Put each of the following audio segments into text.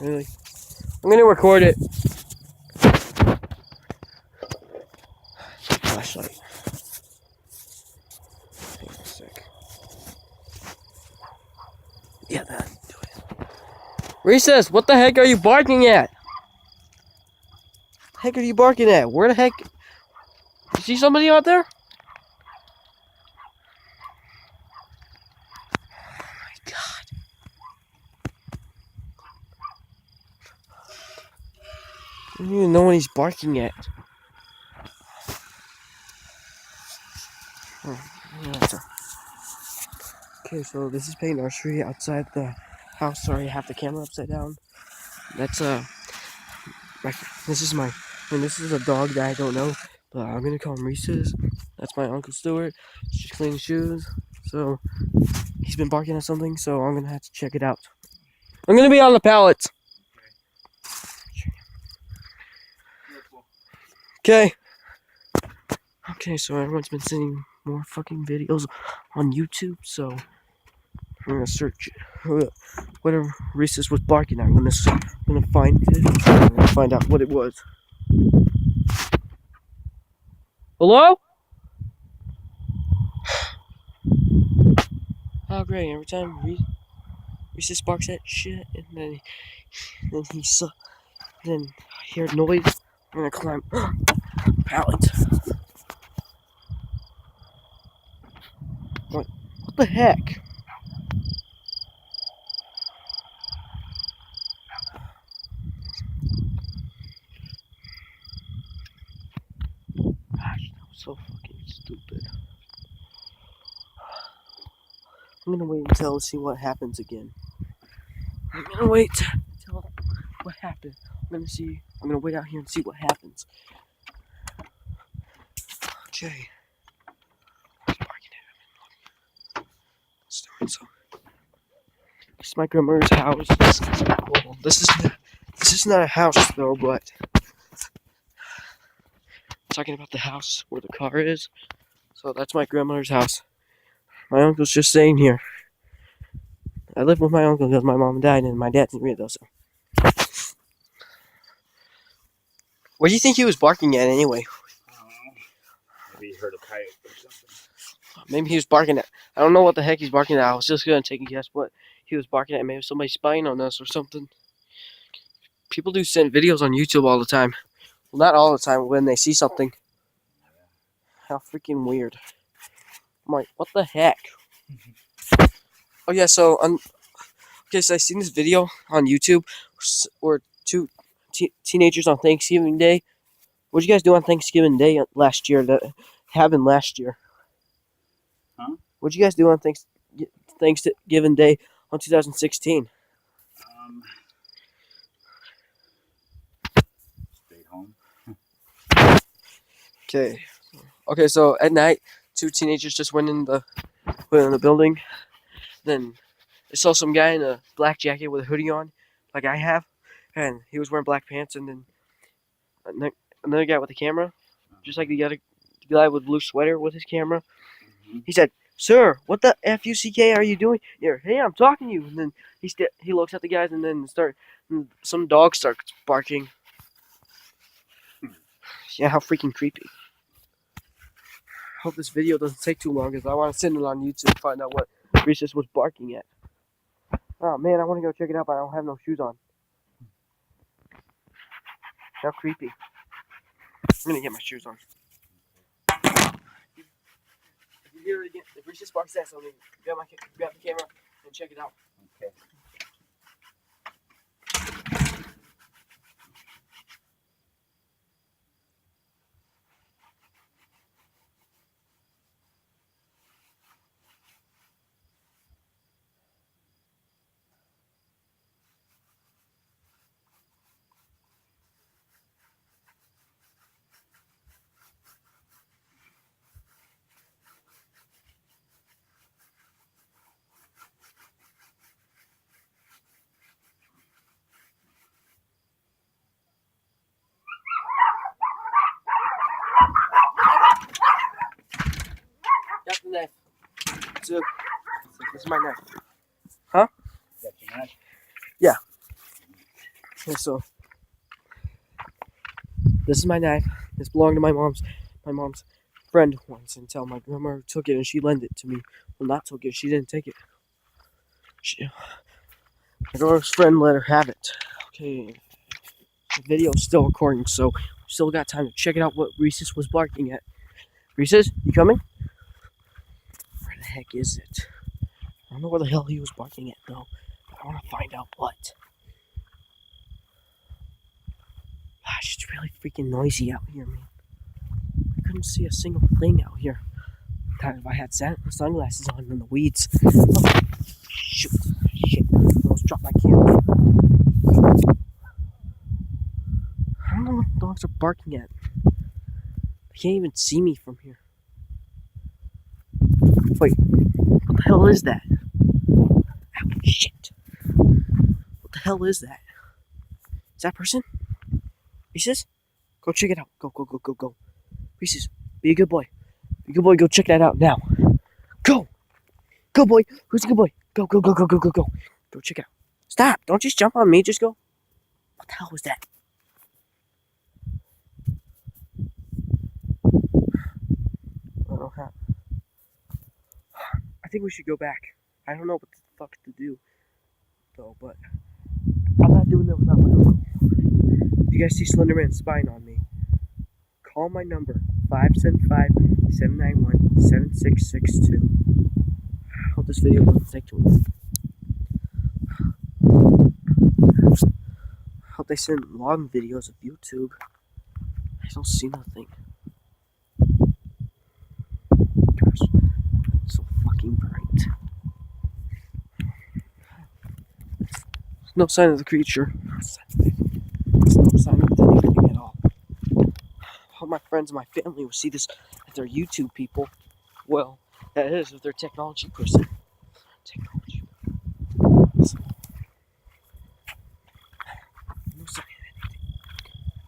Really? I'm gonna record it. Flashlight. Hang on a sec. Yeah, that. Do it. Recess, what the heck are you barking at? What the heck are you barking at? Where the heck? You see somebody out there? Oh my god. I don't even know what he's barking at. Okay, so this is Peyton Usrey outside the house. Sorry, I have the camera upside down. That's this is a dog that I don't know, but I'm gonna call him Reese's. That's my Uncle Stuart. He's just cleaning shoes. So he's been barking at something, so I'm gonna have to check it out. I'm gonna be on the pallets. Okay. Okay, so everyone's been sending more fucking videos on YouTube, so I'm gonna search whatever Reese's was barking at. I'm gonna find it. I'm gonna find out what it was. Hello? Oh great! Every time Reese's barks at shit, and then I hear noise. I'm gonna climb pallet. What the heck? Gosh, that was so fucking stupid. I'm gonna wait until I see what happens again. I'm gonna wait until what happened. I'm gonna wait out here and see what happens. Okay. This is my grandmother's house. Well, this is not a house though, but I'm talking about the house where the car is. So that's my grandmother's house. My uncle's just staying here. I live with my uncle because my mom died and my dad didn't read those. So. What do you think he was barking at anyway? I don't know. Maybe he heard a coyote or something. Maybe he was barking at. I don't know what the heck he's barking at. I was just gonna take a guess what he was barking at. Maybe somebody's spying on us or something. People do send videos on YouTube all the time. Well, not all the time when they see something. How freaking weird. I'm like, what the heck? Oh yeah, so okay, so I seen this video on YouTube where two teenagers on Thanksgiving Day. What did you guys do on Thanksgiving Day last year? That happened last year. Huh? What did you guys do on Thanksgiving Day on 2016? Stayed home. Okay. Okay, so at night, two teenagers just went in the building. Then they saw some guy in a black jacket with a hoodie on, like I have, and he was wearing black pants. And then another guy with a camera, just like the other guy with blue sweater with his camera. Mm-hmm. He said, "Sir, what the F-U-C-K are you doing here? Hey, I'm talking to you." And then he looks at the guys, and then some dog starts barking. Yeah, how freaking creepy. Hope this video doesn't take too long because I want to send it on YouTube and find out what Reese's was barking at. Oh man, I want to go check it out, but I don't have no shoes on. How creepy. I'm gonna get my shoes on. If you hear it again, if Reese's barks at something, grab the camera and check it out. Okay. Got the knife. So, this is my knife. Huh? Got your knife? Yeah. Okay, so this is my knife. This belonged to my mom's friend once until my grandma took it and she lent it to me. Well, not took it. She didn't take it. My grandma's friend let her have it. Okay, the video's still recording, so we still got time to check it out. What Reese's was barking at. Reese's, you coming? Where the heck is it? I don't know where the hell he was barking at though. I want to find out what. Gosh, it's really freaking noisy out here, man. I couldn't see a single thing out here. God, if I had sunglasses on in the weeds. Oh, shoot. Shit. I almost dropped my camera. I don't know what the dogs are barking at. They can't even see me from here. Wait, what the hell is that? Ow, shit. What the hell is that? Is that person? Reese's? Go check it out. Go, go, go, go, go. Reese's, be a good boy. Be a good boy, go check that out now. Go! Go, boy! Who's a good boy? Go, go, go, go, go, go, go. Go check it out. Stop! Don't just jump on me, just go. What the hell was that? I don't have. I think we should go back. I don't know what the fuck to do, though, but I'm not doing that without my uncle. If you guys see Slenderman spying on me, call my number 575-791-7662. I hope this video doesn't take too long. I hope they send long videos of YouTube. I don't see nothing. Gosh, it's so fucking bright. There's no sign of the creature. There's no sign of anything at all. All my friends and my family will see this if they're YouTube people. Well, that is if they're technology person. Technology. So, no sign of anything.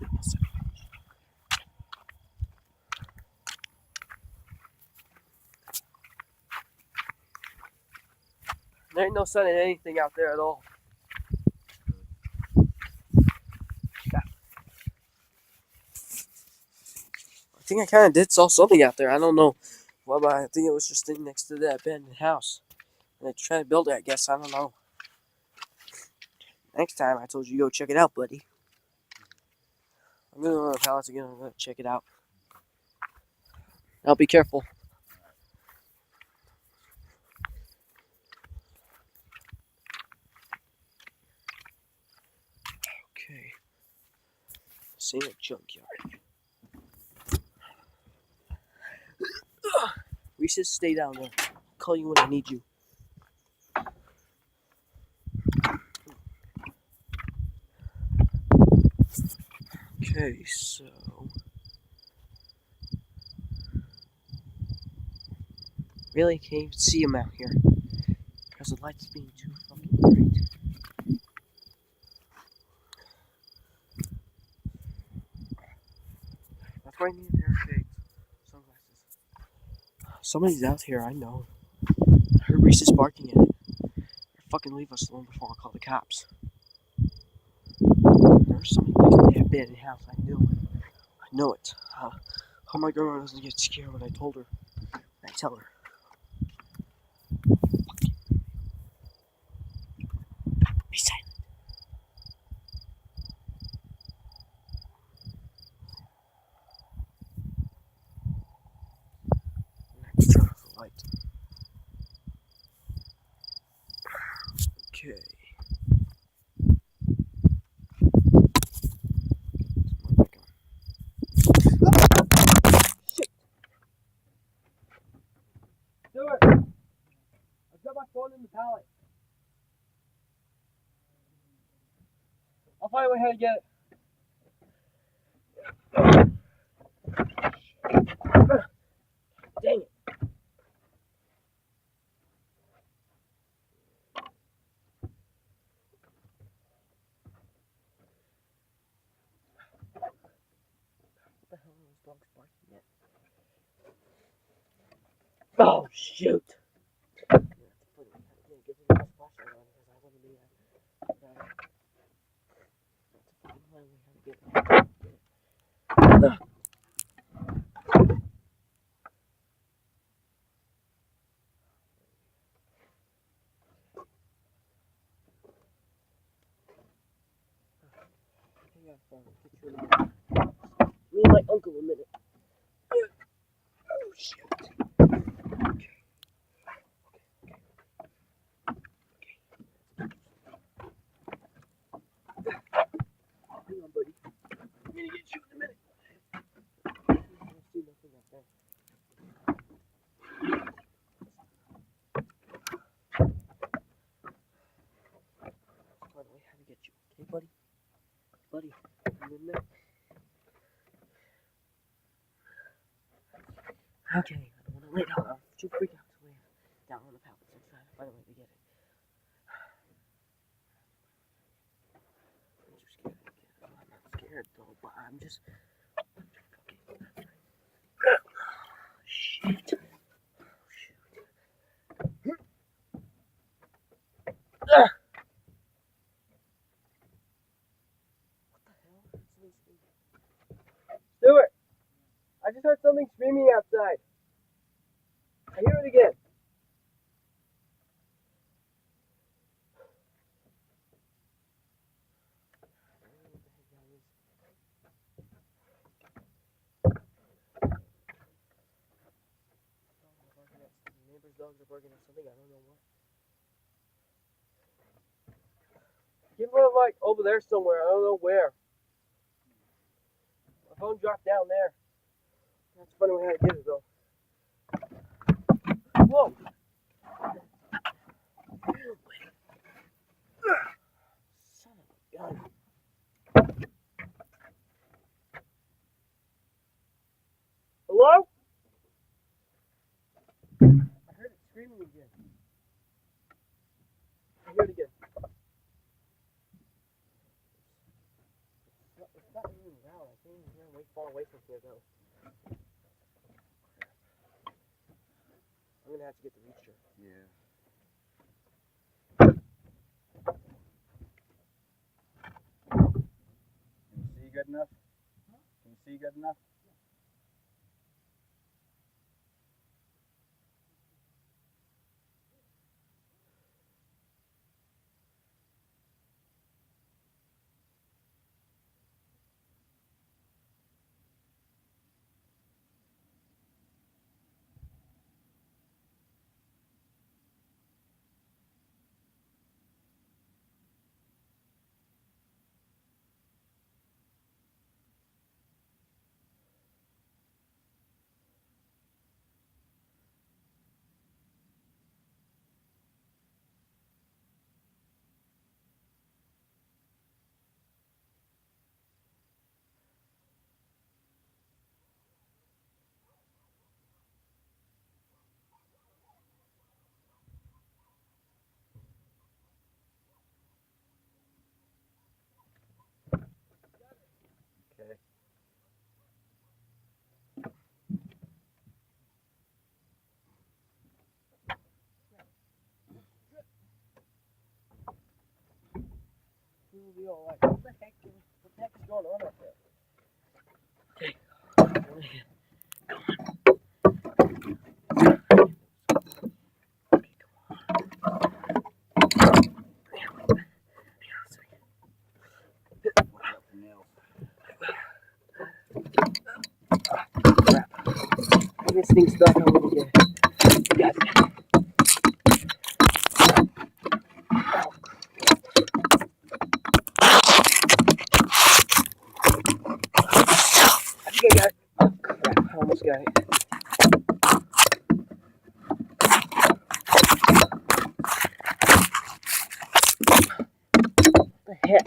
No sign of anything. There ain't no sign of anything out there at all. I think I kind of did saw something out there. I don't know. Well, but I think it was just sitting next to that abandoned house. And they tried to build it, I guess. I don't know. Next time I told you go check it out, buddy. I'm going to go to the palace again. I'm going to check it out. Now be careful. Okay. Same a junkyard. Reese's, stay down there. I'll call you when I need you. Okay, so really can't even see him out here because the light's being too fucking bright. That's why I need a pair of shades, sunglasses. Somebody's out here, I know. I heard Reese's barking at it. Fucking leave us alone before I call the cops. There's somebody next to the abandoned house. I knew it. I know it. How my grandma doesn't get scared when I told her. I tell her. Be silent. Let's turn off the light. Okay. Shit! Do it! I've got my phone in the pallet. I'll find a way how to get it. Dang it. What the hell are those dogs barking at? Oh, shoot. get it. Me and my uncle a minute. Oh shit. Hang on, buddy. I'm gonna get you in a minute. I don't see nothing up there. By the way, how to get you? Okay, buddy? Buddy, you in there? Okay, I don't want to lay down. I'll you freak out to lay down on the pallets inside. By the way, we get it. I'm not scared though, but I'm just. Okay. Shit. What the hell? Stuart! I just heard something screaming outside. I hear it again. Neighbors' dogs are barking at something. I don't know what. Give her like over there somewhere. I don't know where. My phone dropped down there. That's funny way how to get it though. Whoa! Son of a gun. Hello? I heard it screaming again. I hear it again. It's not even loud. I can't even hear it far away from here though. I'm gonna have to get the reacher. Yeah. Can you see good enough? Can you see good enough? Okay. We'll be alright. What the heck is going on up there? Okay. This thing's stuck on me again. Got it. I think I got it. Oh crap, I almost got it. What the heck?